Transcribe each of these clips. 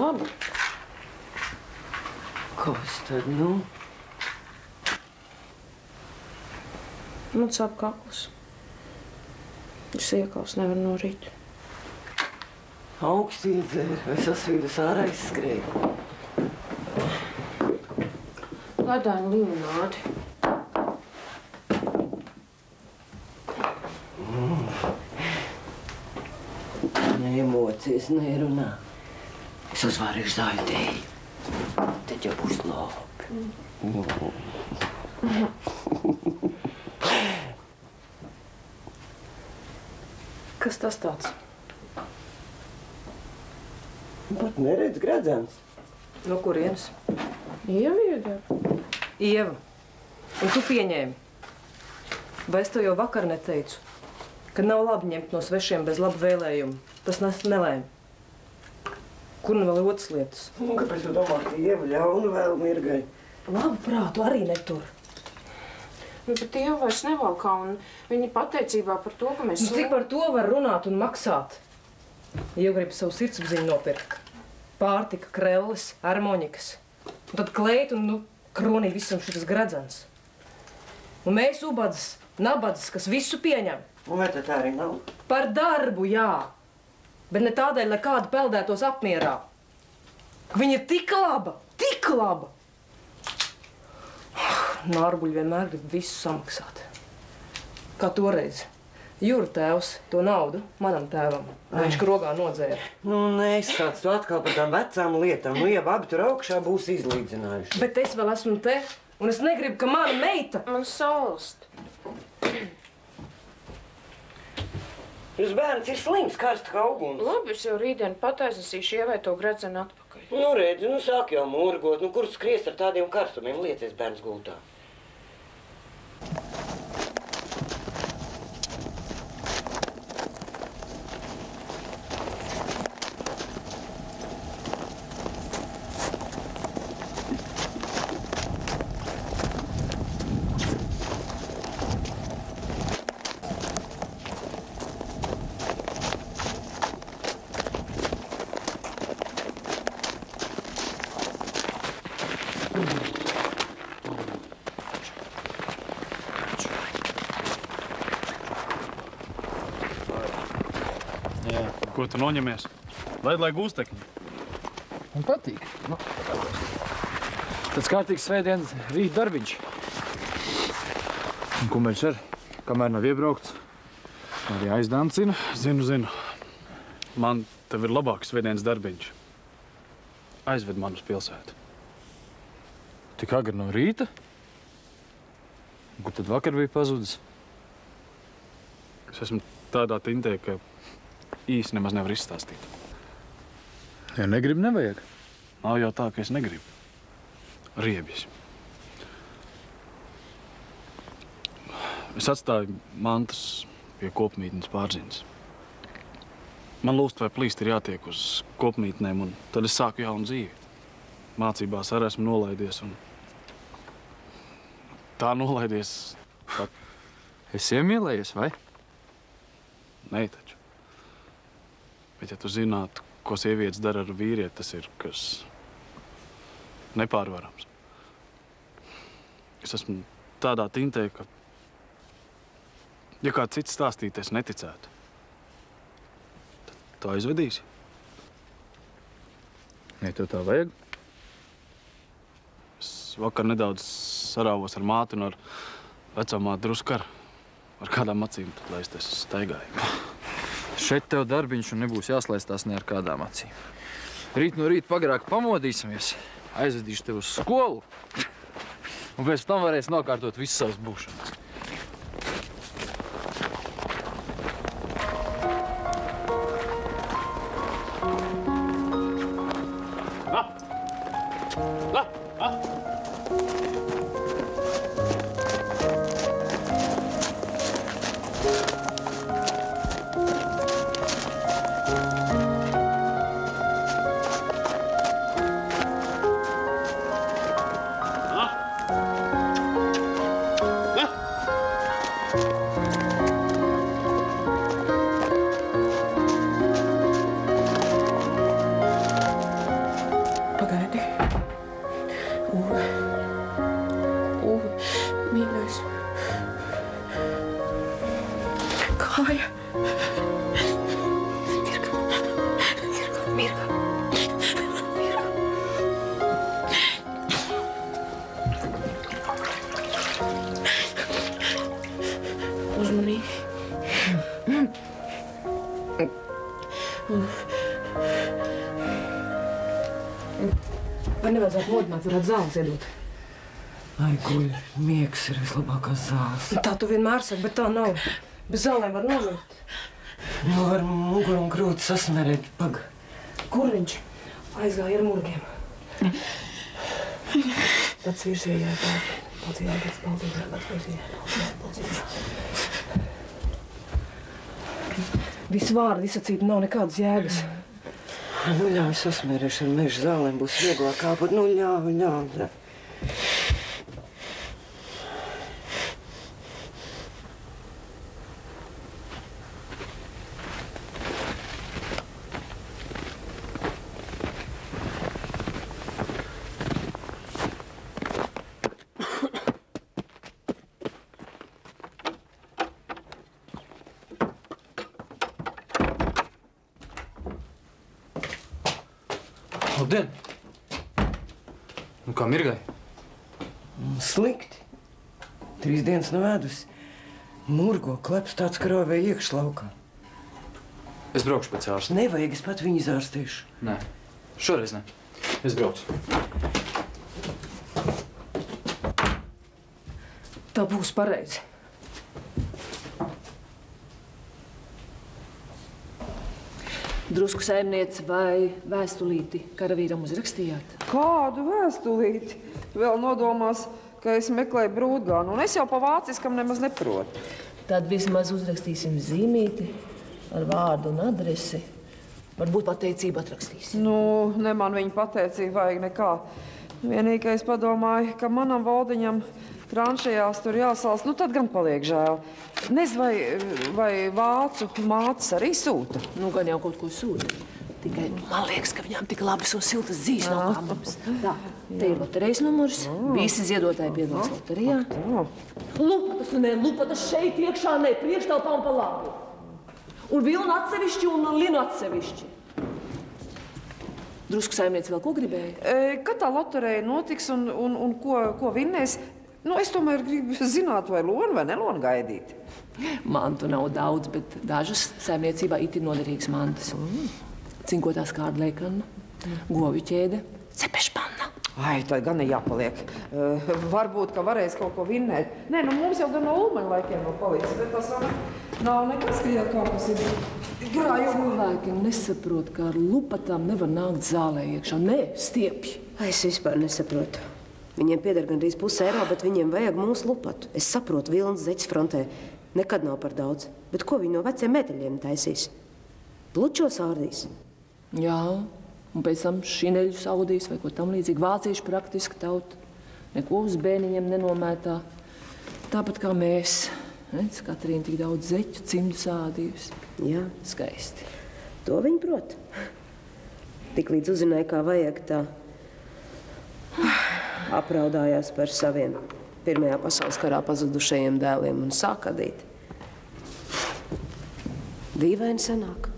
Labi. Kas tad, nu? Man sāp kakls. Es iekals nevaru no rīta. Augsti iedzēri, vai sasvīdus ārā izskrēja? Ledāna limonādi. Neemocies, nerunā. Es uzvārīšu zāļu tēju. Tad jau būs labi. Kas tas tāds? Pat neredz gredzens. No kurienes? Ieva iedara. Ieva, un tu pieņēmi. Vai es tev jau vakar neteicu, ka nav labi ņemt no svešiem bez labu vēlējumu? Tas nelēma. Kur nu vēl otras lietas? Kāpēc tu domā, ka Ieva ļaunu vēl mirgai? Labu prātu arī netur. Bet Ieva vairs nevalkā, un viņa pateicībā par to, ka mēs... Cik par to var runāt un maksāt? Ieva grib savu sirdsapziņu nopirkt. Pārtika, krelles, armoņikas. Un tad klēt un, kronī visam šitas gredzens. Un mēs ubadzes, nabadzes, kas visu pieņem. Un vai tā arī nav? Par darbu, jā. Bet ne tādēļ, lai kādu peldētos apmierā. Viņa ir tik laba, tik laba. Nārbuļi vienmēr grib visu samaksāt. Kā toreiz. Jura tēvs to naudu manam tēvam. Viņš krogā nodzēra. Nu, nesāc tu atkal par tām vecām lietām. Nu, ja abi tur augšā būs izlīdzinājuši. Bet es vēl esmu te, un es negribu, ka mana meita... Man salst. Jūs bērns ir slims, karsts kā uguns. Labi, es jau rītdien pataisīšu Ievai to gredzenu atpakaļ. Nu, redzi, sāk jau murgot. Kur skries ar tādiem karstumiem? Liecies bērns gultā. Ko tu noņemies? Lai gūstekņi. Man patīk. Tāds kārtīgs svētdienas rīt darbiņš. Un ko mēs ar? Kamēr nav iebraukts, arī aizdancina. Zinu. Man tev ir labāks svētdienas darbiņš. Aizved mani uz pilsētu. Tik agri no rīta? Kur tad vakar bija pazudis? Es esmu tādā tintē, ka īsti nemaz nevar izstāstīt. Ja negrib, nevajag. Nav jau tā, ka es negribu. Riebjas. Es atstāju mantas pie kopmītnes pārziņas. Man lūst vai plīst ir jātiek uz kopmītnēm, un tad es sāku jaunu dzīvi. Mācībās arī esmu nolaidies, un tā nolaidies. Esi iemīlējies, vai? Nē, taču. Bet, ja tu zinātu, ko sievietes dara ar vīrieti, tas ir kas nepārvarams. Es esmu tādā tintē, ka, ja kāds cits stāstītu, es neticētu. Tad tu aizvedīsi? Nē, tev tā vajag? Es vakar nedaudz sarāvos ar māti un ar vecāmāti drusku ar kādām acīm, tad lai es staigāju. Šeit tev darbiņš un nebūs jāslaistās ne ar kādām acīm. Rīt no rīta pagarāk pamodīsimies, aizvedīšu tev uz skolu, un pēc tam varēs nokārtot visu savas būšanas. Kāja. Mirga. Uzmanīgi. Vai nevajadzētu modināt, varētu zāles iedot? Ai, guļ, miegs ir vislabākās zāles. Tā tu vienmēr saki, bet tā nav. Bez zālēm var nomirt. Nu, var muguru un krūti sasmērēt. Pag. Kur viņš? Aizgāja ar murgiem. Pats virsējā tā. Paldies. Visi vārdi izsacīti nav nekādas jēgas. Nu, ļauj sasmērēšana meža zālēm būs vieglāk kāpot. Nu, ļauj. Labdien! Nu, kā mirgai? Slikti. 3 dienas nav ēdusi. Murgo kleps tāds krāvēja iekšlaukā. Es braukšu pēc ārsta. Nevajag, es pat viņu izārstēšu. Nē, šoreiz ne. Es braucu. Tā būs pareizi. Drusku saimniece vai vēstulīti karavīram uzrakstījāt? Kādu vēstulīti? Vēl nodomās, ka es meklēju brūdgānu, un es jau pa vāciskam nemaz neprotu. Tad vismaz uzrakstīsim zīmīti ar vārdu un adresi. Varbūt pateicību atrakstīsim. Nu, ne man viņa pateicība vajag nekā. Vienīgais padomāju, ka manam valdiņam tranšajās tur jāsals, nu tad gan paliek žēl. Nezinu, vai vācu mātes arī sūta? Nu, gan jau kaut ko sūta. Tikai man liekas, ka viņām tik labas un siltas dzīves nav kā mums. Tā, te ir loterijas numurs. Visi ziedotāji piedalās loterijā. Lupatas un ne lupatas šeit iekšā, ne priekštelpā un pa labu. Un vilnu atsevišķi un linu atsevišķi. Drusku saimniece vēl ko gribēja? Kad tā loterija notiks un ko vinnēs? Nu, es tomēr gribu zināt, vai lonu vai nelonu gaidīt. Mantu nav daudz, bet dažas saimniecībā it ir noderīgas mantas. Cinkotās kārdlēkana, govju ķēde, cepešpanna. Ai, tā gan ir jāpaliek. Varbūt, ka varēs kaut ko vinnēt. Nē, nu mums jau gan no Ulmaņa laikiem nav palīdzis, bet tas nav nekas, ka jau kāpas ir grājumi. Cilvēki nesaprot, ka ar lupatām nevar nākt zālē iekšā. Nē, stiepji. Es vispār nesaprotu. Viņiem pieder gandrīz puse eiro, bet viņiem vajag mūsu lupatu. Es saprotu, vilnas zeķes frontē nekad nav par daudz. Bet ko viņi no veciem meteļiem taisīs? Blučos ārdīs? Jā, un pēc tam šineļus audīs vai ko tam līdzīgi. Vācieši praktiski tauta. Neko uz bēniņiem nenomētā. Tāpat kā mēs. Redz, Katrīna tik daudz zeķu cimdu sādījusi. Jā. Skaisti. To viņi prot. Tik līdz uzzināja, kā vajag tā. Apraudājās par saviem Pirmajā pasaules karā pazudušajiem dēliem un sāk adīt. Dīvaini sanāk.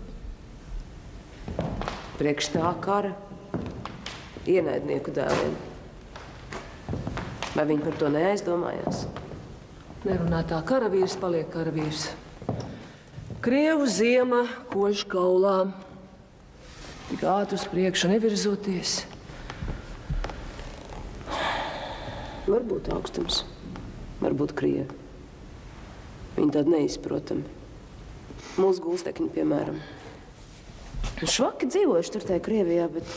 Priekš tā kara ienaidnieku dēliem. Vai viņi par to neaizdomājās? Nerunā tā, karavīrs paliek karavīrs. Krievu ziema, kožu kaulā. Tik ātri uz priekšu nevirzoties. Varbūt augstums, varbūt krievi. Viņi tādi neizprotami. Mūsu gulstekņi, piemēram. Švaki dzīvojuši tur tajā Krievijā, bet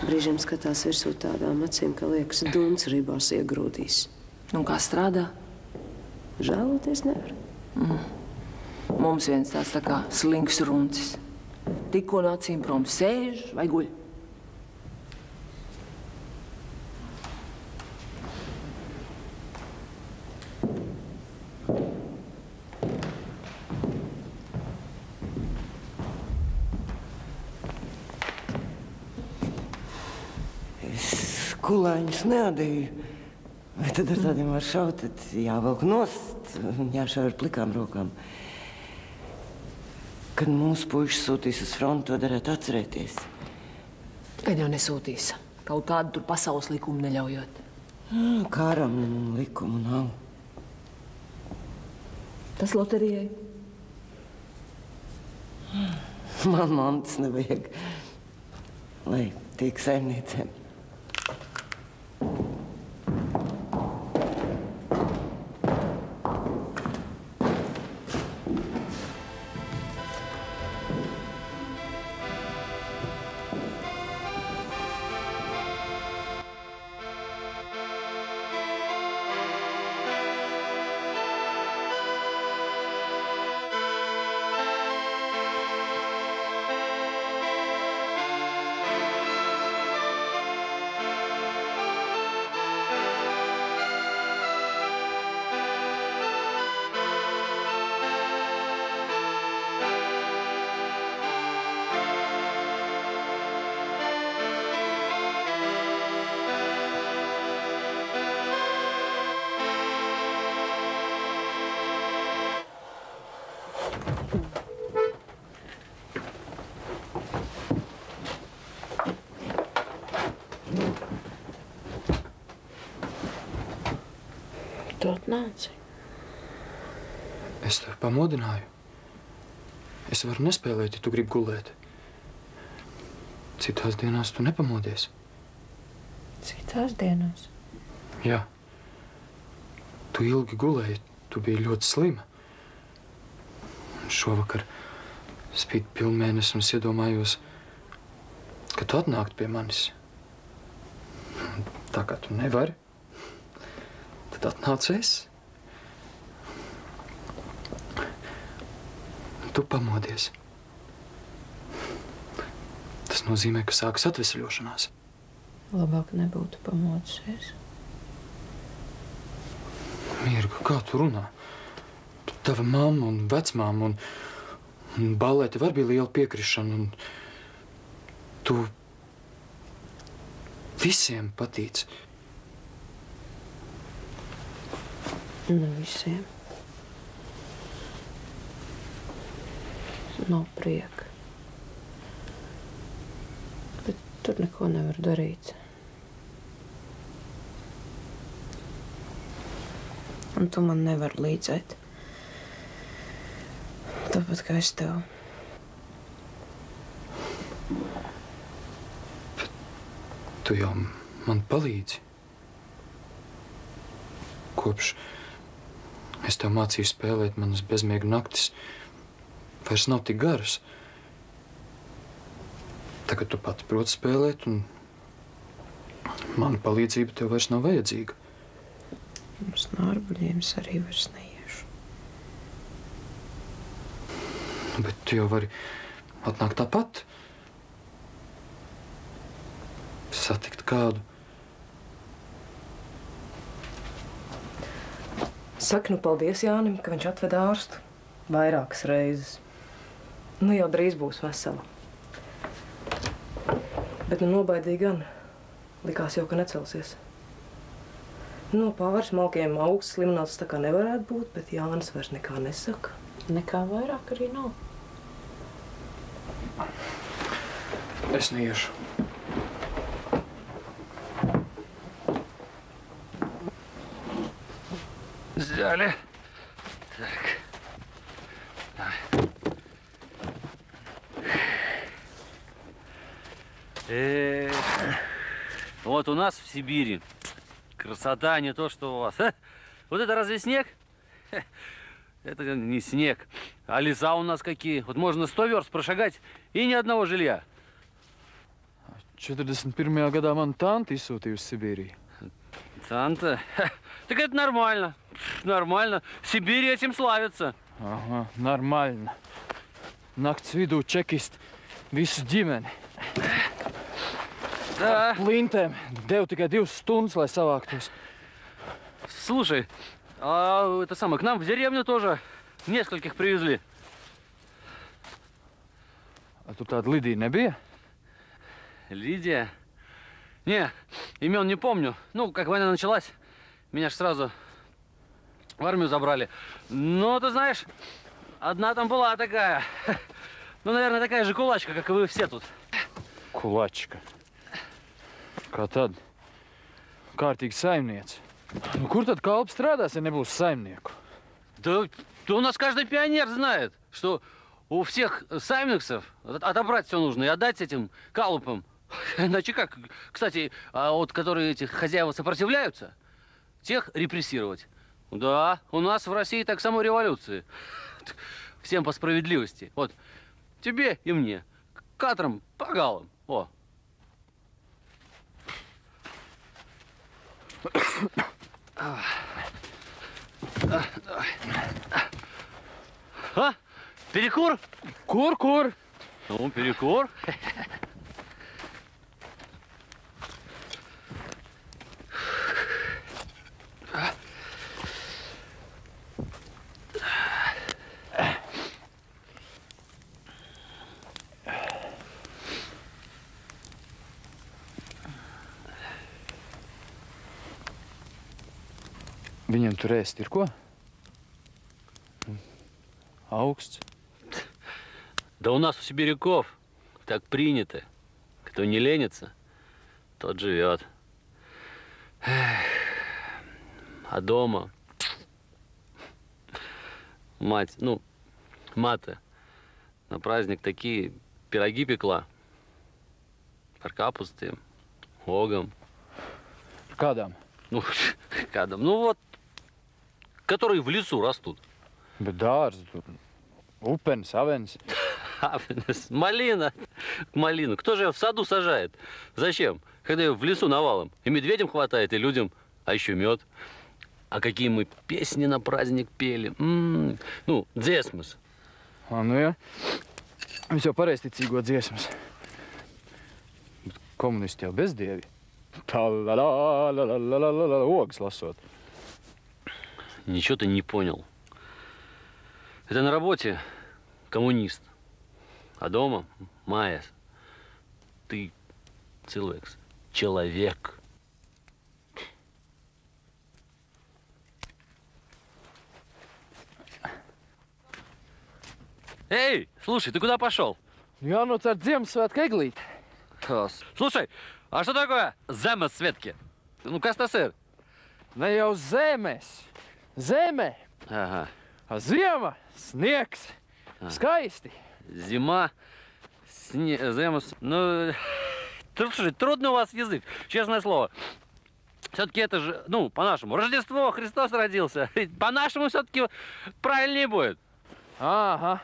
brīžiem skatās virsū tādām acīm, ka liekas, duns rībās iegrūdīs. Un kā strādā? Žēloties nevar. Mums viens tāds tā kā slinks runcis. Tikko no acīm prom sēž vai guļ. Kulāņus neadīju. Vai tad ar tādiem var šaut, tad jāvelk nost. jāšauj ar plikām rokām. Kad mūsu puiši sūtīs uz fronti, to darētu atcerēties. Kad jau nesūtīs. Kaut kādu tur pasaules likumu neļaujot. Kāram likumu nav. Tas loterijai. Man mantas nevajag, lai tiek saimniecēm. Tu atnāci. Es tevi pamodināju. Es varu nespēlēt, ja tu gribi gulēt. Citās dienās tu nepamodies. Citās dienās? Jā. Tu ilgi gulēji, tu biji ļoti slima. Un šovakar spīd pilnmēnesis un es iedomājos, ka tu atnāktu pie manis. Tā kā tu nevari, tad atnāc es. Tu pamodies. Tas nozīmē, ka sākas atvesļošanās. Labāk nebūtu pamodusies. Mirga, kā tu runā? Tava mamma un vecmāma un ballē tev arī bija liela piekrišana. Un tu visiem patīc. Nu, visiem. Nav prieka. Bet tur neko nevar darīt. Un tu man nevari līdzēt. Tāpat kā es tev. Bet tu jau man palīdzi. Kopš es tev mācīju spēlēt, manas bezmiega naktis vairs nav tik garas. Tagad tu pati proti spēlēt, un mana palīdzība tev vairs nav vajadzīga. Mums nārbuļiem es arī vairs neiešu. Bet tu jau vari atnākt tāpat. Satikt kādu. Saka, nu paldies Jānim, ka viņš atveda ārstu vairākas reizes. Nu jau drīz būs vesela. Bet nu nobaidīja gan. Likās jau, ka necelsies. No pāris malkiem augsts slimnācis tā kā nevarētu būt, bet Jānis vairs nekā nesaka. Nekā vairāk arī nav. Es neiešu. Взяли. Так. Вот у нас в Сибири красота не то, что у вас. Вот это разве снег? Это не снег. А леса у нас какие. Вот можно 100 верст прошагать и ни одного жилья. 41. gadā man tante izsūtīja uz Sibīriju. Танта? Так это нормально. Нормально. Сибирь этим славится. Aha, нормально. Nakts vidū čekisti visu ģimeni. Да. Plintēm devu tikai 2 stundas, lai savāktos. Слушай, а это самое, к нам в деревню тоже нескольких привезли. А тут tāda Lidija nebija? Лидия? Не, имен не помню. Ну, как война началась, меня ж сразу в армию забрали. Ну, ты знаешь, одна там была такая. Ну, наверное, такая же кулачка, как и вы все тут. Kulačka. Kā tad? Kārtīgs saimnieks. Nu, kur tad kalps strādās, ja nebūs saimnieku? Да у нас каждый пионер знает, что у всех саймниксов отобрать все нужно и отдать этим калупам. Иначе как? Кстати, а вот которые эти хозяева сопротивляются, тех репрессировать. Да, у нас в России так самой революции. Всем по справедливости. Вот, тебе и мне. Катрам по галам. О. А? Перекур? Kur? Ну, перекур. Viņam tur ēst ir ko? Augsts. Да у нас у сибиряков так принято. Кто не ленится, тот живет. А дома мать, ну, мата на праздник такие пироги пекла. Ar капустiem, огом. Kādām? Ну, кадам. Ну вот, которые в лесу растут. Bet dārzi tur. Upenis, avenis. Малина. Малину. Кто же ее в саду сажает? Зачем? Когда ее в лесу навалом. И медведям хватает, и людям. А еще мед. А какие мы песни на праздник пели. Ну, dziesmas. Nu jā. Mums jau pareizticīgo dziesmas. Bet komunisti jau bezdievi. Tā-la-la-la-la-la-la-la, ogas lasot. Ничего ты не понял. Это на работе коммунист. А дома Майя. Ты cilvēks. Человек. Эй, слушай, ты куда пошел? Jānocēr Ziemassvētku eglīti. Слушай, а что такое Ziemassvētki? Ну, kas tas ir? Ne jau zemēs. Zemē. Ага. A ziema, sniegs. Skaisti. Зима, Земас. Ну, слушай, трудный у вас язык, честное слово. Все-таки это же, ну, по-нашему, Рождество, Христос родился. По-нашему все-таки правильнее будет. Aha.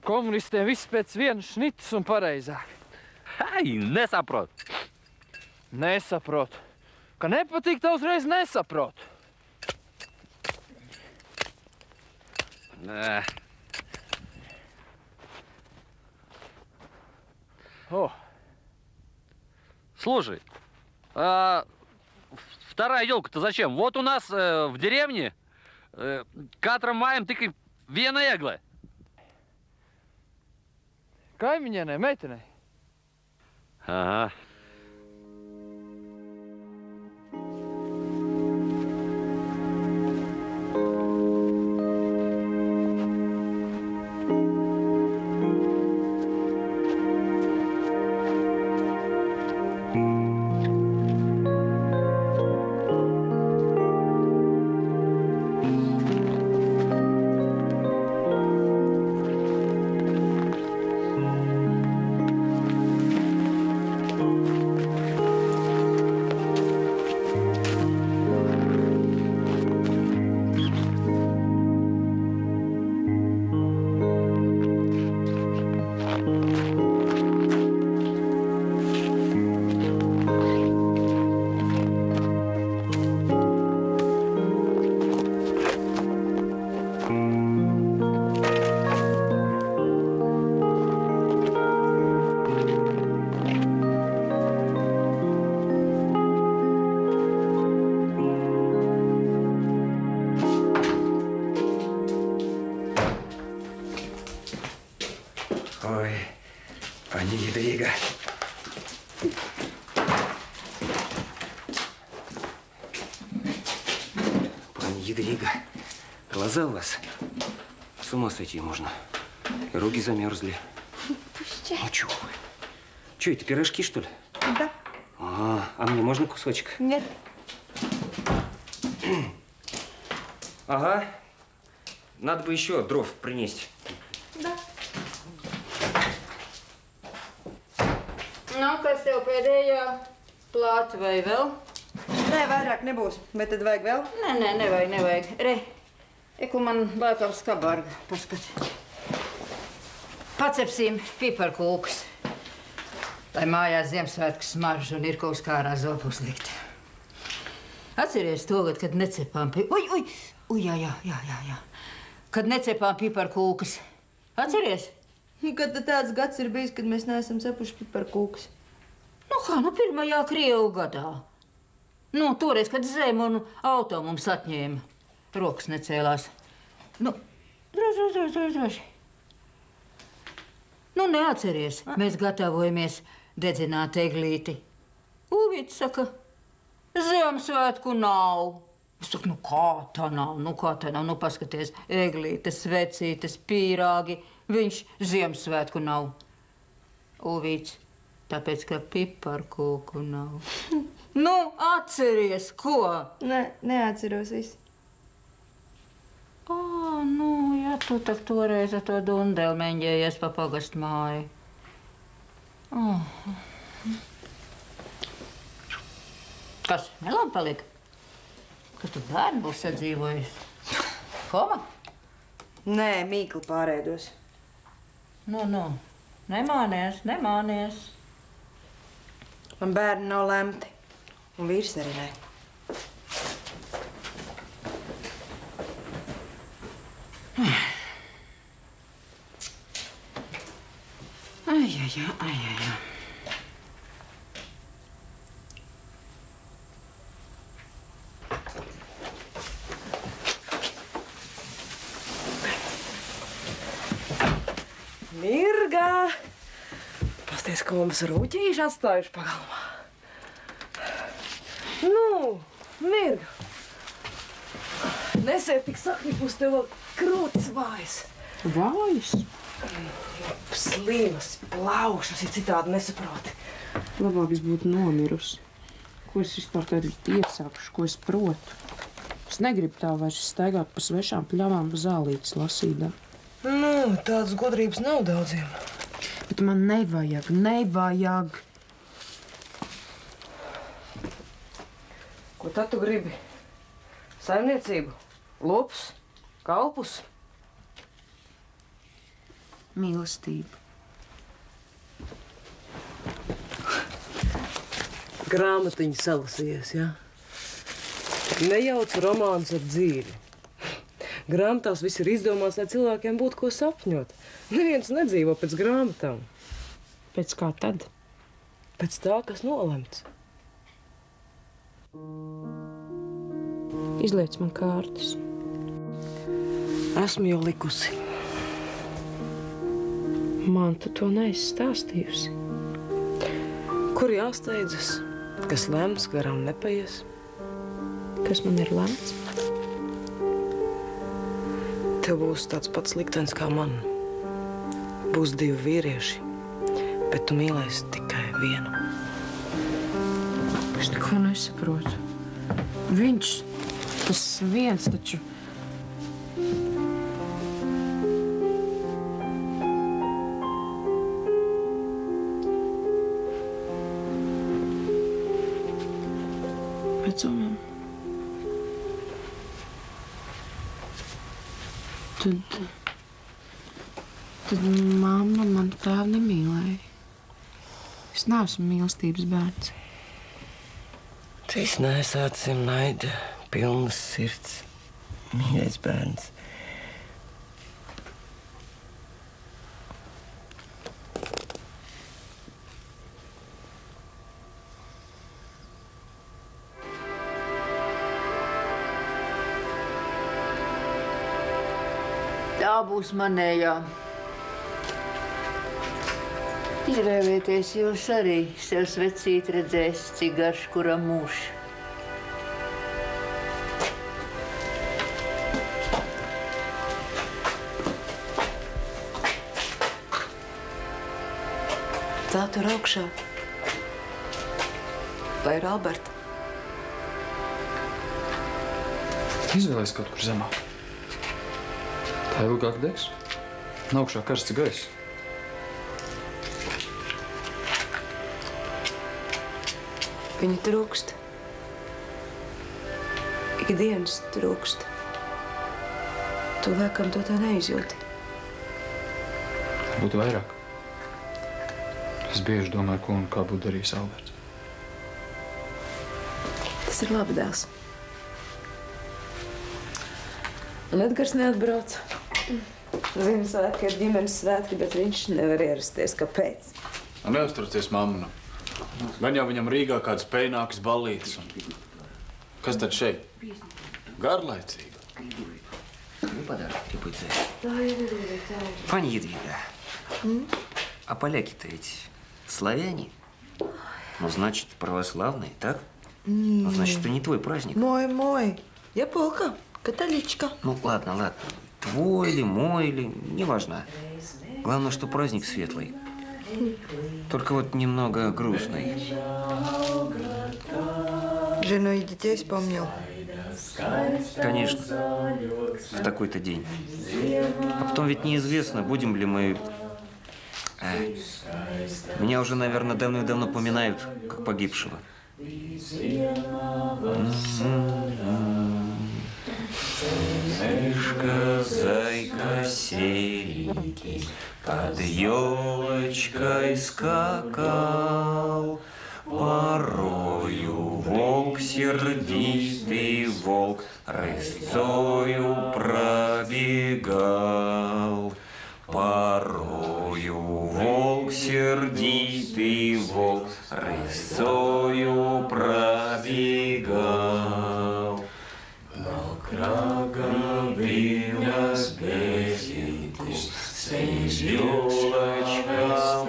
Komunistiem viss pēc vienas šnitas un pareizāk. Ай, nesaprot. Nesaprotu. Ka nepatīk, tā uzreiz nesaprotu. О. Слушай, а вторая елка-то зачем? Вот у нас в деревне катрам маем тыкай viena egla. Kaimiņienei, meitenei. Ага. Ой, пані Єдріга. Пані Єдріга, Глаза у вас. С ума сойти можно. И руки замерзли. Пусти. Ну, чего вы? Че, это пирожки, что ли? Да. А мне можно кусочек? Нет. Ага. Надо бы еще дров принести. Да. Nu, kas tev pēdējā plāta vai vēl? Nē, vairāk nebūs. Vai tad vajag vēl? Nē, nevajag. Re, ko man laikam skabarga, paskat. Pacepsim piparkūkus. Lai mājās Ziemassvētku smaržu un ir kaut kā ārā zopu uzlikt. Atceries to, kad necepām jā. Kad necepām piparkūkus. Atceries? Kad tāds gads ir bijis, kad mēs neesam cepuši piparkūkus? Nu kā, pirmajā Krievu gadā. Toreiz, kad zem un auto mums atņēma. Rokas necēlās. Droši. Neatceries. Mēs gatavojamies dedzināt eglīti. Uvīts saka, Ziemassvētku nav. Es saku, kā tā nav? Paskaties, eglītes, svecītes, pīrāgi. Viņš Ziemassvētku nav. Uvīts, tāpēc, ka piparkūku nav. Atceries, ko? Nē, neatceros visu. Ja tu tak toreiz ar to dundeli meņģējies pa pagastu māju. Kas, nelām palika? Kas tu bērni būs sadzīvojis? Koma? Nē, mīkli pārēdos. Nemānies. Man bērni nav lemti. Un vīrs arī ne. Ai. Mirga! Pasties, ko mums rūķīši atstājuši pagalmā. Mirga! Nesiet tik sakņipus, tev vēl krūtis vājas. Vājas? Slimas, plaušas, ja citādi nesaproti. Labāk es būtu nomirusi. Ko es vispār tad iesākuši, ko es protu? Es negribu tā vairs staigāt pa svešām pļavām zālītes lasīdām. Tādas gudrības nav daudziem. Bet man nevajag. Ko tad tu gribi? Saimniecību? Lopus? Kalpus? Mīlestību. Grāmatiņu salasījies, jā? Nejauc romāns ar dzīvi. Grāmatās viss ir izdomāts, lai cilvēkiem būtu ko sapņot. Neviens nedzīvo pēc grāmatām. Pēc kā tad? Pēc tā, kas nolemts. Izliec man kārtas. Esmu jau likusi. Man tu to neesi stāstījusi. Kur jāsteidzas? Kas lems, garām nepaies? Kas man ir lemts? Tev būs tāds pats liktenis kā man. Būs 2 vīrieši, bet tu mīlēsi tikai vienu. Es neko nesaprotu. Viņš, tas viens taču... Vecumam. Tad mamma man tēvu nemīlēja. Es neesmu mīlestības bērns. Tu esi nesācim naida, pilnas sirds, mīļais bērns. Tā būs manējā. Izrēvieties jūs arī, sev svecīt redzēs, cik garš kuram mūžs. Tā tur augšā. Vai ir Alberta? Izvēlēs kaut kur zemāk. Tā ilgāk degs. Augšā karsts gaiss. Viņa trūkst. Ikdienas trūkst. Tu laikam to tā neizjūti. Būtu vairāk. Es bieži domāju, ko un kā būtu darījis Alberts. Tas ir labi, dēls. Un Edgars neatbrauc. Ziemassvētki ir ģimenes svētki, bet viņš nevar ierasties. Kāpēc? Neuzturieties, mamma. Gan jau viņam Rīgā kādas pēnākas ballītes. Kas tad šeit? Garlaicīgi. Ну, подарок требуется. Пани Едвига, а поляки-то ведь славяне? Ну, значит, православные, так? Ну, значит, это не твой праздник. Мой. Я полка, католичка. Ну, ладно. Твой или мой, или неважно. Главное, что праздник светлый. Только вот немного грустный. Жену и детей вспомнил. Конечно. В такой-то день. А потом ведь неизвестно, будем ли мы... Меня уже, наверное, давно поминают как погибшего. Мышка, зайка, серенький под елочкой скакал. Порою волк, сердитый волк, рысцою пробегал. Порою волк, сердитый волк, рысцою пробегал. Крагобила с песенку, с елочка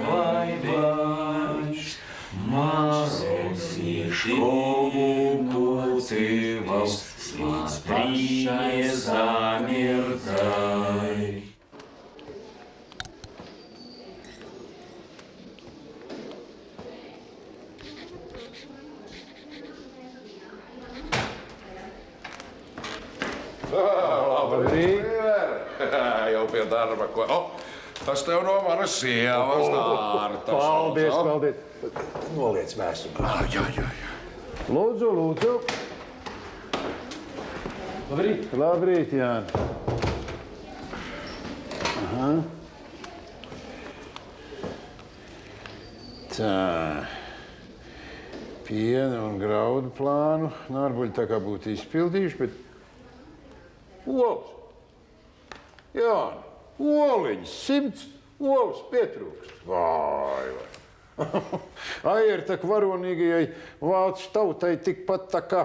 войдешь. Мороз снежком укутывал, смотри, не замерзай. Labrīt! Jau pie darba, ko... Tas tev no manas sievas dārtas. Paldies. Noliec vēstumu. Jā. Lūdzu. Labrīt, Jāni. Aha. Tā. Piena un graudu plānu Nārbuļi tā kā būtu izpildījuši, bet... Olas. Jāni, oliņas, 100 olas pietrūkst. Vai. Aier tak varonīgajai vācu tautai tikpat tā kā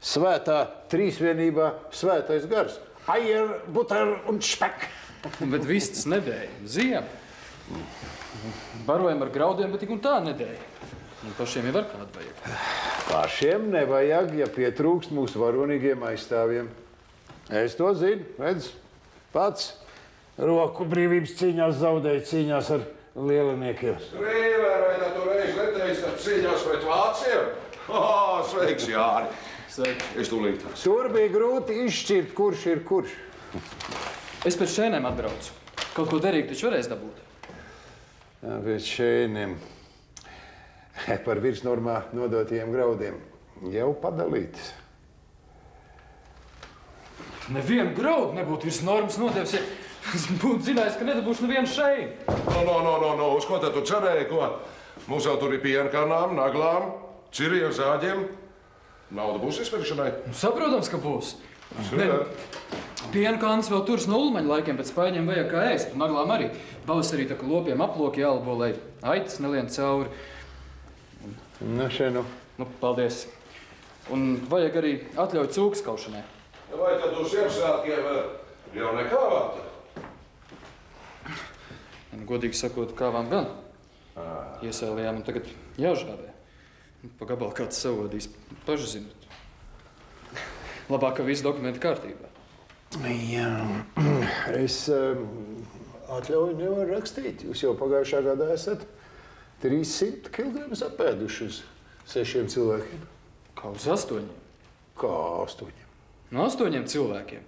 svētā trīsvienībā svētais gars. Aier, buter un špek. Bet viss tas nedēļa. Ziema. Barojam ar graudiem, bet tik un tā nedēļa. Un pašiem jau var kādu vajag. Pašiem nevajag, ja pietrūkst mūsu varonīgiem aizstāvjiem. Es to zinu, redz, pats roku brīvības cīņās zaudēju cīņās ar lieliniekiem. Rīver, vai tu reiz neteici, ka cīņās pret vāciem? Sveiks, Jāni. Sveiks. Es tūlīt. Tur bija grūti izšķirt, kurš ir kurš. Es pēc šēnēm atbraucu. Kaut ko derīgi taču varēs dabūt. Jā, pēc šēniem. Par virsnormā nodotajiem graudiem jau padalītas. Nevienu graudu nebūtu virs normas nodevis, ja es būtu zinājis, ka nedabūšu nevienu šeinu. No, uz ko tad tu cerēji, ko? Mums jau tur ir pienkanām, naglām, ciriem, zāģiem. Nauda būs izpirkšanai? Saprotams, ka būs. Pienkāns vēl turas no ulmaņa laikiem, bet spaiņiem vajag kā ēst. Un naglām arī. Pavasarī tā, ka lopiem aploki jālabo, lai aitas nelien cauri. Nu. Paldies. Un vajag arī atļauju cūkas kaušanai. Vai tad uz Ziemassvētkiem jau nekāvāt? Godīgi sakot, kāvām gan. Iesēlījām un tagad jāžāvē. Pa gabalu kāds savodīs. Paši zinat. Labāk, ka visi dokumenti kārtībā. Jā. Es atļauju nevaru rakstīt. Jūs jau pagājušā gadā esat 300 kg apēduši uz 6 cilvēkiem. Kā uz 8? Kā 8? No 8 cilvēkiem.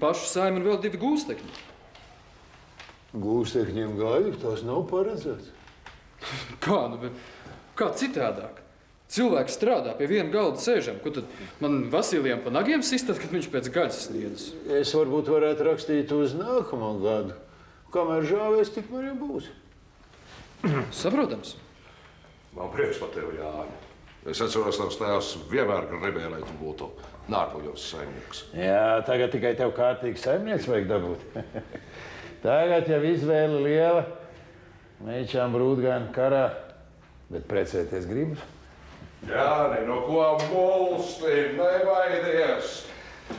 Pašu saimi un vēl 2 gūstekņi. Gūstekņiem gaļu, tas nav paredzēts. Kā, kā citādāk? Cilvēks strādā pie viena galda sēžam. Ko tad man Vasilijam pa nagiem sistat, kad viņš pēc gaļas sniedzas? Es varbūt varētu rakstīt uz nākamo gadu. Kamēr žāvēs, tikmēr jau būs. Saprotams. Man prieks par tevi, Jāni. Es atceros, tavs tēvs vienmēr gribēja, lai tu būtu nākamajos saimnieks. Jā, tagad tikai tev kārtīgi saimnieks vajag dabūt. Tagad jau izvēle liela. Meičām brūt gan karā, bet precēties gribas. Jāni, no ko mulsti, nebaidies.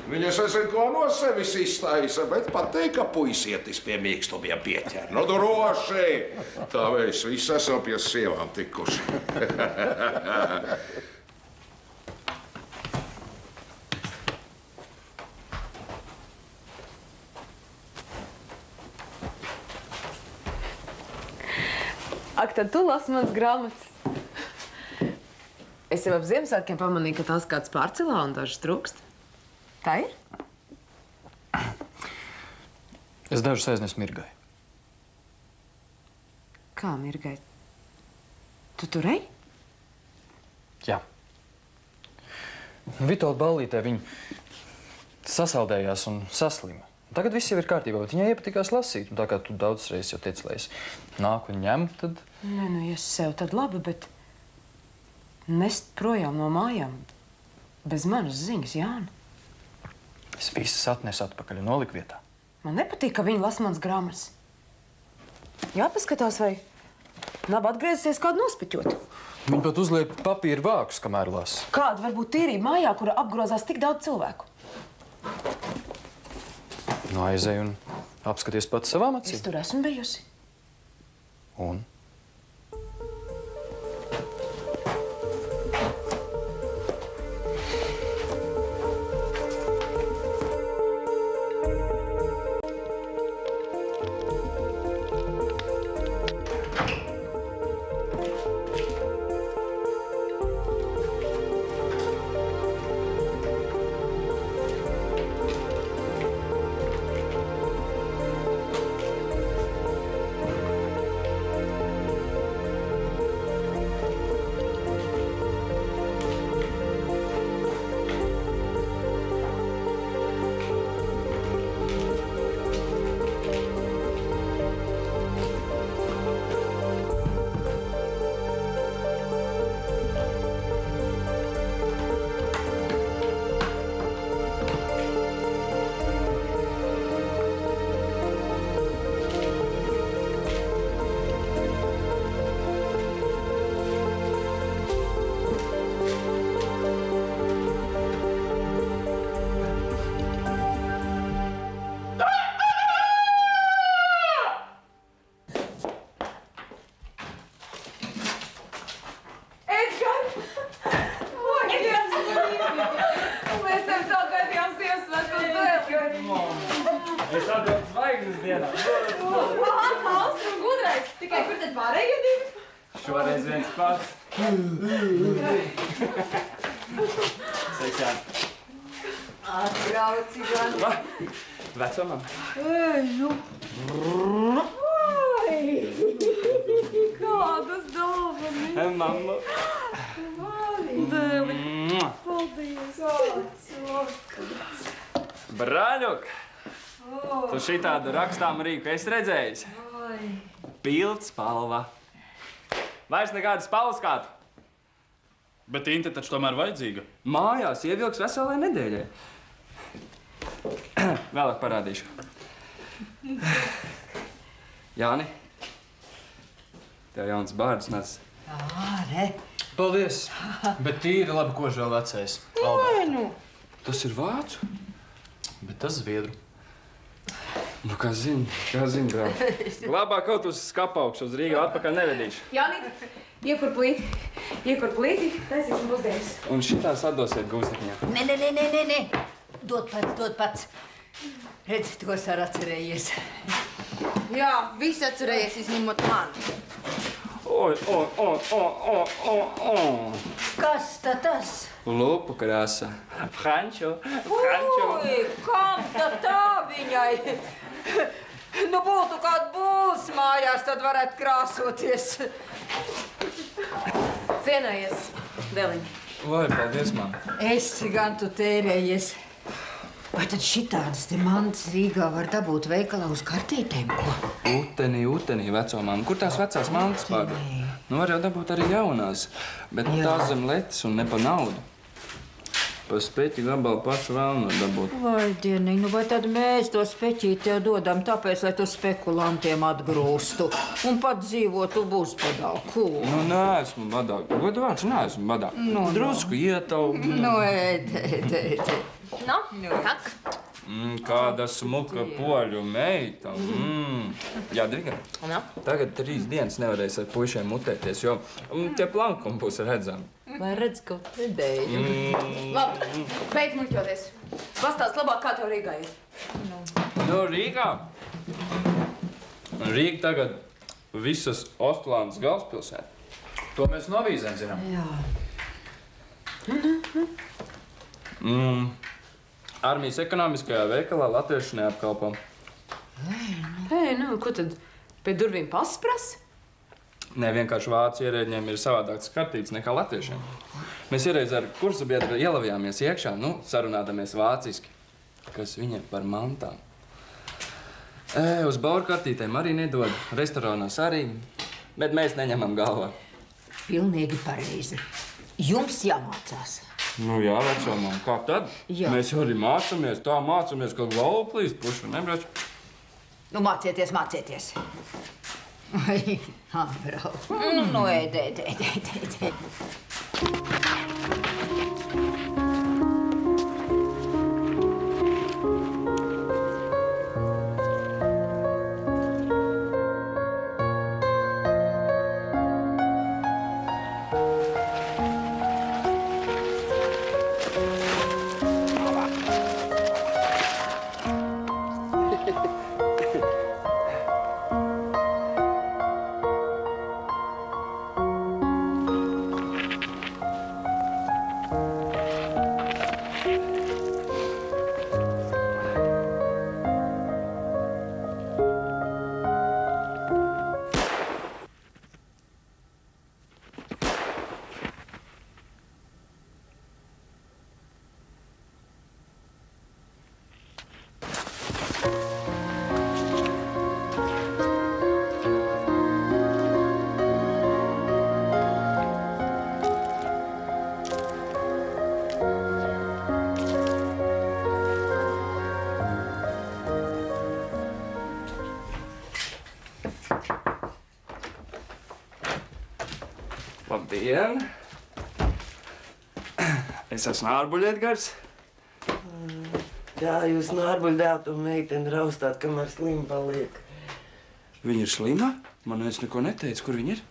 Viņas esam ko no sevis iztaisa, bet pateik, ka puisietis pie mīkstumiem pieķer. Nu, droši! Tā mēs visi esam pie sievām tikuši. Ak, tad tu lasi mans grāmatas. Es jau ap Ziemassvētkiem pamanīju, ka tās kāds pārcelā un dažas trūkst. Tā ir? Es dažus aiznesu Mirgai. Kā Mirgai? Tu tur ej? Jā. Vitolda ballītē viņa sasaldējās un saslima. Tagad viss jau ir kārtībā, bet viņai iepatikās lasīt. Un tā kā tu daudz reizes jau teici, lai es nāku un ņemu, tad... Nē, nu, ja sev tad labi, bet nest projām no mājām bez manas ziņas, Jāni. Es visas atnesu atpakaļ un noliku vietā. Man nepatīk, ka viņi lasa mans grāmatas. Jāpaskatās, vai nav atgriezusies kādu nospiķot. Viņi pat uzliek papīra vākus, kamēr lasa. Kāda var būt tīrība mājā, kura apgrozās tik daudz cilvēku? Nu, aizej un apskaties pats savām acīm. Es tur esmu bijusi. Un? Es atdodu zvaigznes dienā. Valsts un gudrais. Tikai kur tad pārējie divi? Šoreiz viens pats. Sveicāt. Atbrauci gan. Vecumam. Ei, nu. Ai, kādas dāvanas. Mamma. Dēli. Paldies. Kāds vakars. Brāļuk, tu šitādu rakstām rīku esi redzējis? Pildspalva. Vairs nekādas spalvaskātu. Bet inte taču tomēr vajadzīga. Mājās ievilks veselai nedēļai. Vēlāk parādīšu. Jāni, tev jauns bārds nes. Āre. Paldies. Bet tīri labi kožēl vecais. Vai nu? Tas ir vācu? Bet tas zviedru. Nu, kā zini, brāl. Labāk kaut uz skapaukšu, uz Rīgu atpakaļ nevedīšu. Jānīt, iekur plīti, taisīsim pusdienas. Un šitās atdosiet gūstekņā. Nē. Dod pats. Redzi, tos ar atcerējies. Jā, visi atcerējies, izņemot mani. Kas tas? Lupu krāsa. Frančo. Ui, kam tā viņai? Nu, būtu kāda būs mājās, tad varētu krāsoties. Cienājies, Deliņa. Vai, paldies, man. Es gan tu tērējies. Vai tad šitādas te mantas Rīgā var dabūt veikalā uz kartītēm, ko? Utenī, veco mammu. Kur tās vecās mantas pārdod? Nu, var jau dabūt arī jaunās, bet tās zem letes un ne pa naudu. Pa speķi gabalu pašu vēlno dabūt. Vai, Dieniņ, nu vai tad mēs to speķīti tev dodam tāpēc, lai tu spekulantiem atgrūstu un pat dzīvotu būspadāku? Nu, neesmu badāk. Godu vārds, neesmu badāk. Drusku ietaup. Nu, ēd. Nu, tak. Kāda smuka poļu meita. Jadviga, tagad 3 dienas nevarēs ar puišiem mutēties, jo tie plankumi būs redzami. Vai redz kaut nedēļu? Labi, beidz muļķoties. Pastāst labāk, kā tev Rīgā ir. Nu, Rīgā? Rīga tagad visas Ostlandes galvaspilsēta. To mēs no avīzēm zinām. Jā. Armijas ekonomiskajā veikalā latvieši neapkalpo. Hei, nu, ko tad? Pie durvīm pasas prasa? Nē, vienkārši vācu ierēģiem ir savādāks skatīts nekā latviešiem. Mēs iereiz ar kursu biedru ielavījāmies iekšā, sarunādamies vāciski, kas viņiem par mantām. Uz bauru kartītēm arī nedod, restorānos arī, bet mēs neņemam galvā. Pilnīgi pareizi. Jums jāmācās. Nu jā, vecomām, kā tad? Jā. Mēs jau arī mācāmies, tā mācāmies, ka galvu plīst pušu, nebrač? Nu, mācieties. Ai, brauc. Nu, ēd. Labdien! Es esmu ārbuļietgars. Jā, jūs nārbuļdēvu to meiteni raustāt, kamēr slima paliek. Viņa ir slima? Man viens neko neteica, kur viņa ir?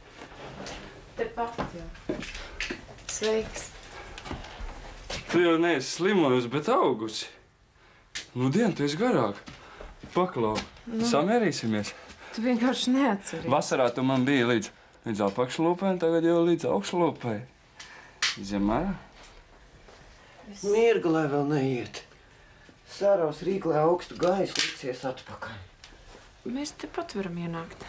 Tepat jau. Sveiks. Tu jau neesi slimojusi, bet augusi. Nu, dien, tu esi garāk. Paklau, samērīsimies. Tu vienkārši neatceries. Vasarā tu man biji līdz apakšlūpai, tagad jau līdz augšlūpai. Zemērā? Mirga, lai vēl neiet. Sāraus rīklē augstu gaisu liksies atpakaļ. Mēs tepat varam ienākt.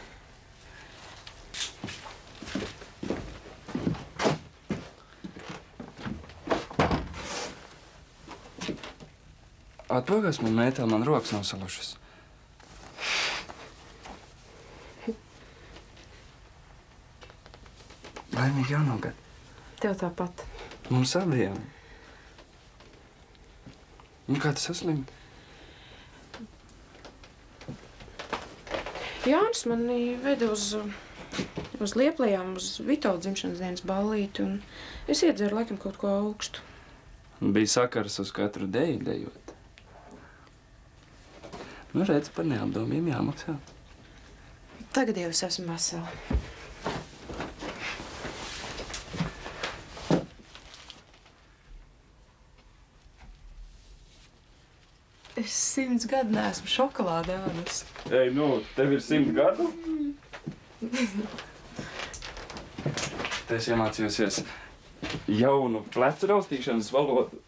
Atpagās man mētā, man rokas nav salušas. Laimīgi jauno gadu. Tev tāpat. Mums abiem. Un kā tu saslimi? Jānis mani veda uz Lieplajām, uz Vito dzimšanas dienas ballīti, un es iedzeru laikam kaut ko augstu. Bija sakars uz katru deju dejot. Nu, redz, par neapdomiem jāmaksā. Tagad jau es esmu vesela. Es 100 gadu neesmu šokolādi ēdus. Ei, nu, tev ir 100 gadu? Te esi iemācījusies jaunu plecu raustīšanas valodu.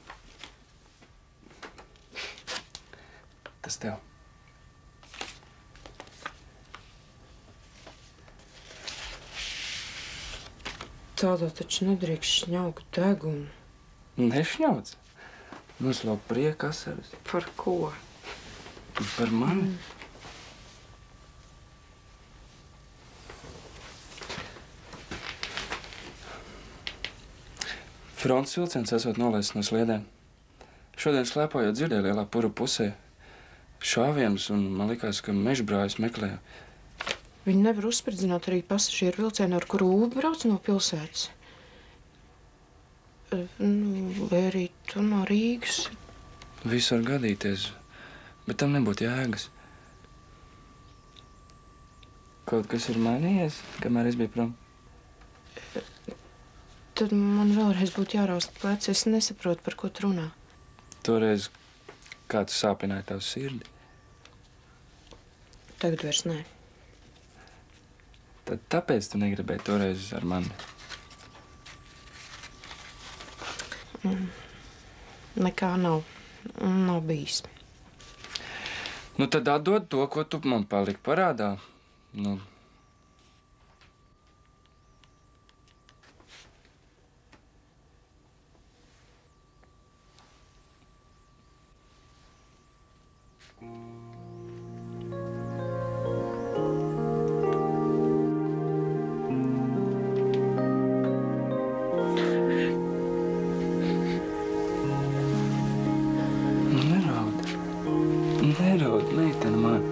Tas tev. Tādā taču nedrīkst šņaukt degunu. Nešņauc? Noslaukt prieka asaras. Par ko? Par mani? Frontes vilciens esot nolaists no sliedēm. Šodien slēpojot dzirdēju lielā puru pusē šāvienus, un man likās, ka mežbrājus meklēju. Viņi nevar uzspridzināt arī pasažieru vilcienu, ar kuru Ūba brauc no pilsētas. Vai arī tu no Rīgas? Visu var gadīties, bet tam nebūtu jēgas. Kaut kas ir mainījies, kamēr es biju prom? Tad man vēlreiz būtu jārausta pleci. Es nesaprotu, par ko tu runā. Toreiz kāds sāpināja tavu sirdi. Tagad vairs nē. Tad tāpēc tu negribēji toreiz ar mani? Nekā nav. Nav bijis. Nu tad atdod to, ko tu man paliki parādā. Nu. Neraud, meitene man.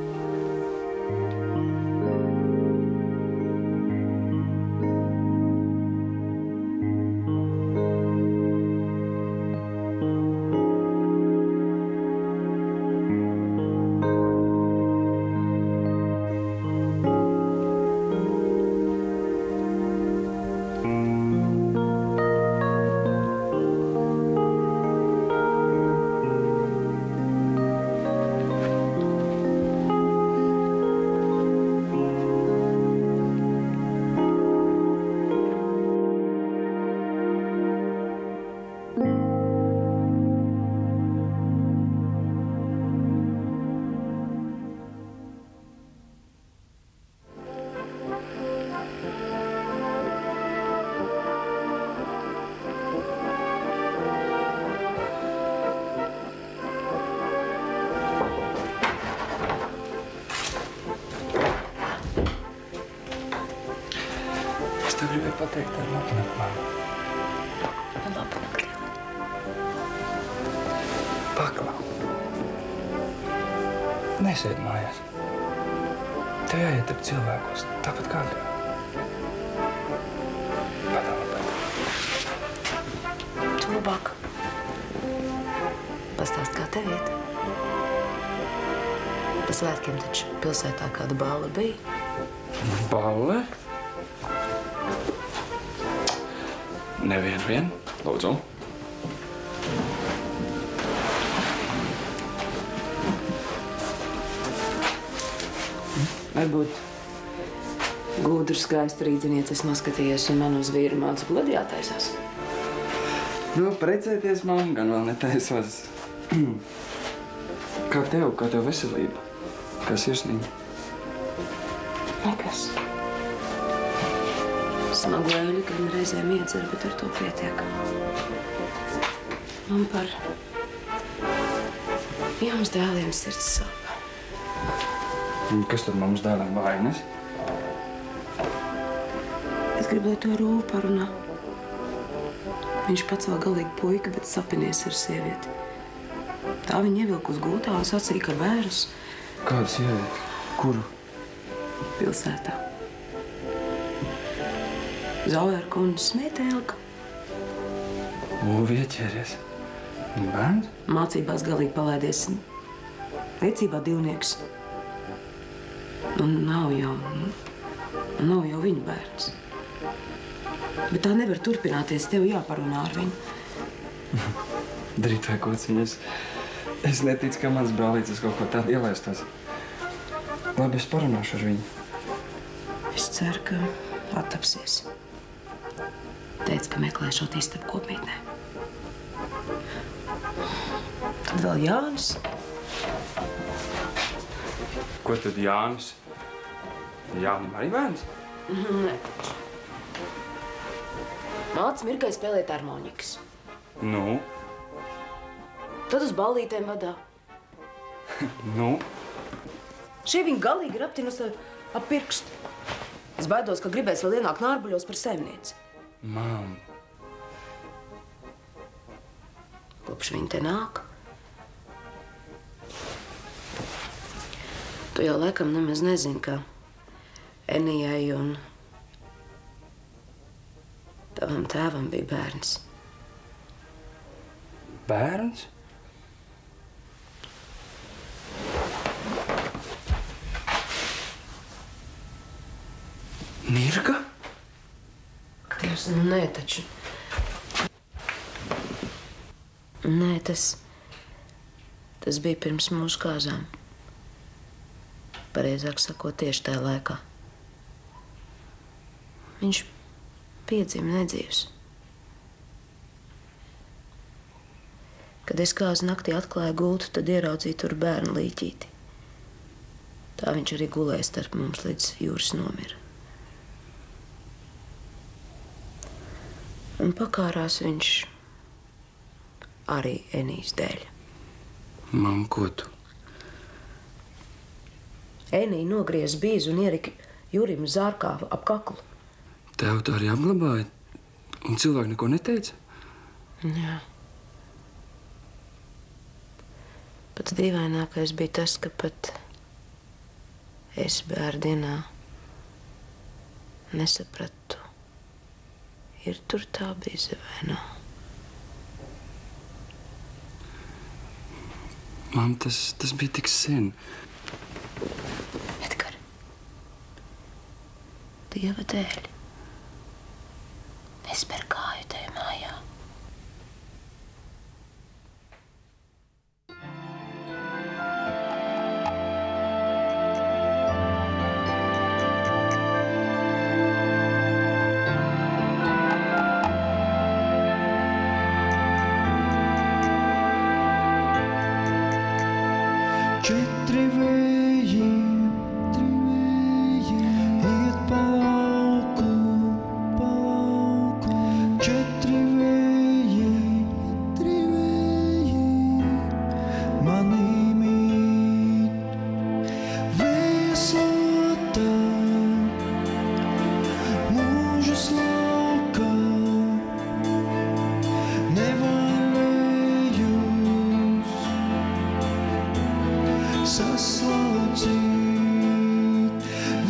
Gribēju pateikt ar labnakt, mamma. Labnakt, Liela. Paklau. Nesēd mājās. Tev jāiet ap cilvēkos, tāpat kā tev. Padomā. Tu labāk. Pastāst, kā tev iet. Pa svētkiem taču pilsētā kāda balle bija. Balle? Nevien, lūdzu. Varbūt gudru skaistu rīdzinieces noskatījies un man uz vīru mācu gladi jātaisās. Nu, precēties, mamma, gan vēl netaisos. Kā tev veselība? Kā sirsnība? Nekas. Smagu eļu, kad reizēm iedzeru, bet ar to pietiek. Man par jums dēliem sirds sāp. Kas tad mums dēliem vainas? Es gribu, lai to Rūvu parunā. Viņš pats vēl galīgi puika, bet sapinies ar sievieti. Tā viņa ievilk uz gultā un sacīja, ka bērns. Kāda sieviete? Kuru? Pilsētā. Zauēra kundze Smētēlka. Vieķēries. Bērns? Mācībās galīgi palaidies. Liecībā divnieks. Un nav jau viņa bērns. Bet tā nevar turpināties. Tev jāparunā ar viņu. Darīt vai kociņas. Es neticu, ka mans brālītis kaut ko tādu ielaistos. Labi, es parunāšu ar viņu. Es ceru, ka attapsies. Teica, ka meklēšot istabu kopmītnē. Tad vēl Jānis. Ko tad Jānis? Jānim arī bērns? Nē. Mācis Mirkai spēlēt harmonikas. Nu? Tad uz ballītēm vadā. Nu? Šie viņi galīgi ir aptinusi ap pirkstu. Es baidos, ka gribēs vēl ienākt Nārbuļos par saimnieci. Mam. Kopš viņi te nāk. Tu jau laikam nemaz nezini, ka Enijai un tavam tēvam bija bērns. Bērns? Mirka? Dievs, nē, taču. Nē, tas bija pirms mūsu kāzām. Pareizāk sakot, tieši tajā laikā. Viņš piedzima nedzīvs. Kad es kāzu naktī atklāju gultu, tad ieraudzīju tur bērnu līķīti. Tā viņš arī gulēja starp mums līdz jūras nomira. Un pakārās viņš arī Enijas dēļ. Mam, ko tu? Enija nogriez bīzu un ierika Jurim zārkā ap kaklu. Tev tā arī apglabāja? Un cilvēki neko neteica? Jā. Pats dīvainākais bija tas, ka pat es bērdienā nesapratu, ir tur tā bīze vai nav. Mam, tas bija tik sen. Edgar, Dieva dēļ, nesper kāju tajā mājā. Četri vēji iet pa lauku, četri vēji manī mīt. Vēslota mūžas laukā, nevar vējus saslaucīt.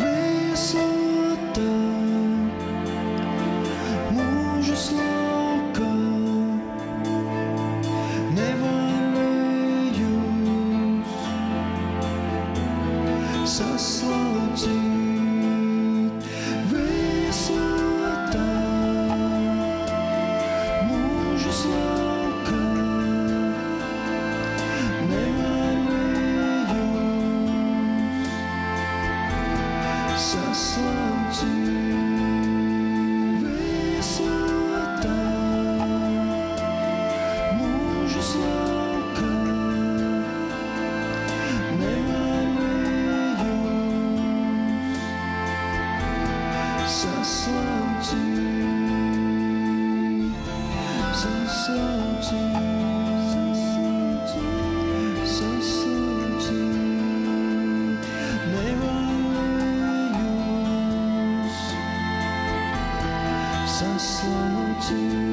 Vēslota mūžas laukā, nevar vējus saslaucīt. Vēslota mūžas laukā, nevar saslaucīt. Vēslota mūžas laukā, nevar vējus saslaucīt. Saslaucīt. Nevar vējus saslaucīt.